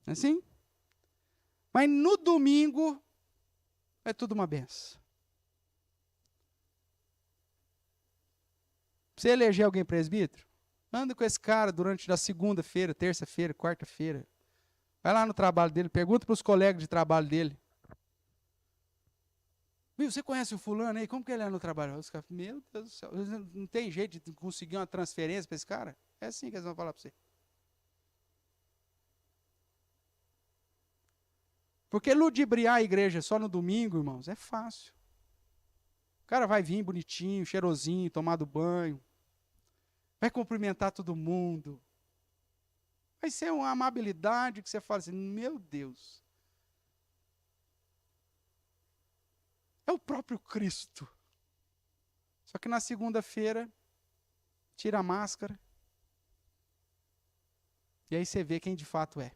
Assim? Mas no domingo é tudo uma benção. Você eleger alguém presbítero? Anda com esse cara durante a segunda-feira, terça-feira, quarta-feira. Vai lá no trabalho dele, pergunta para os colegas de trabalho dele. Viu, você conhece o fulano aí? Como que ele é no trabalho? Os caras, meu Deus do céu, não tem jeito de conseguir uma transferência para esse cara? É assim que eles vão falar para você. Porque ludibriar a igreja só no domingo, irmãos, é fácil. O cara vai vir bonitinho, cheirosinho, tomado banho. Vai cumprimentar todo mundo. Vai ser uma amabilidade que você fala assim, meu Deus. É o próprio Cristo. Só que na segunda-feira, tira a máscara. E aí você vê quem de fato é.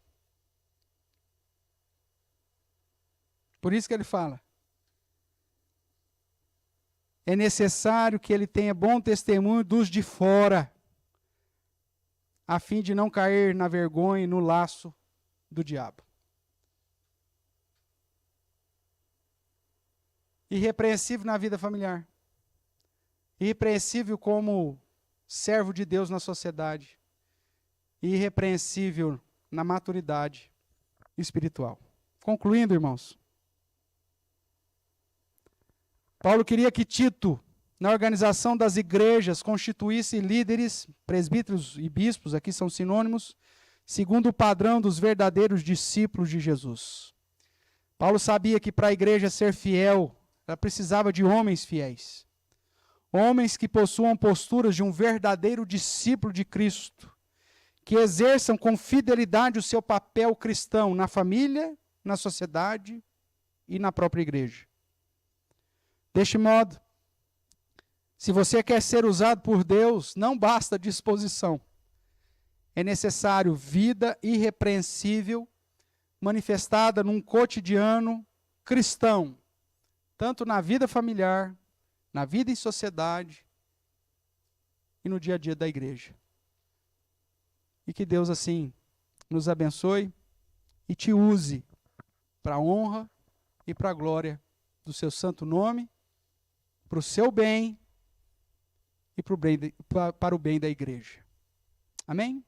Por isso que ele fala. É necessário que ele tenha bom testemunho dos de fora, a fim de não cair na vergonha e no laço do diabo. Irrepreensível na vida familiar. Irrepreensível como servo de Deus na sociedade. Irrepreensível na maturidade espiritual. Concluindo, irmãos. Paulo queria que Tito, na organização das igrejas, constituísse líderes, presbíteros e bispos, aqui são sinônimos, segundo o padrão dos verdadeiros discípulos de Jesus. Paulo sabia que para a igreja ser fiel, ela precisava de homens fiéis. Homens que possuam posturas de um verdadeiro discípulo de Cristo, que exerçam com fidelidade o seu papel cristão na família, na sociedade e na própria igreja. Deste modo, Se você quer ser usado por Deus, não basta disposição. É necessário vida irrepreensível, manifestada num cotidiano cristão, tanto na vida familiar, na vida em sociedade e no dia a dia da igreja. E que Deus assim nos abençoe e te use para a honra e para a glória do seu santo nome, para o seu bem e para o bem da igreja. Amém?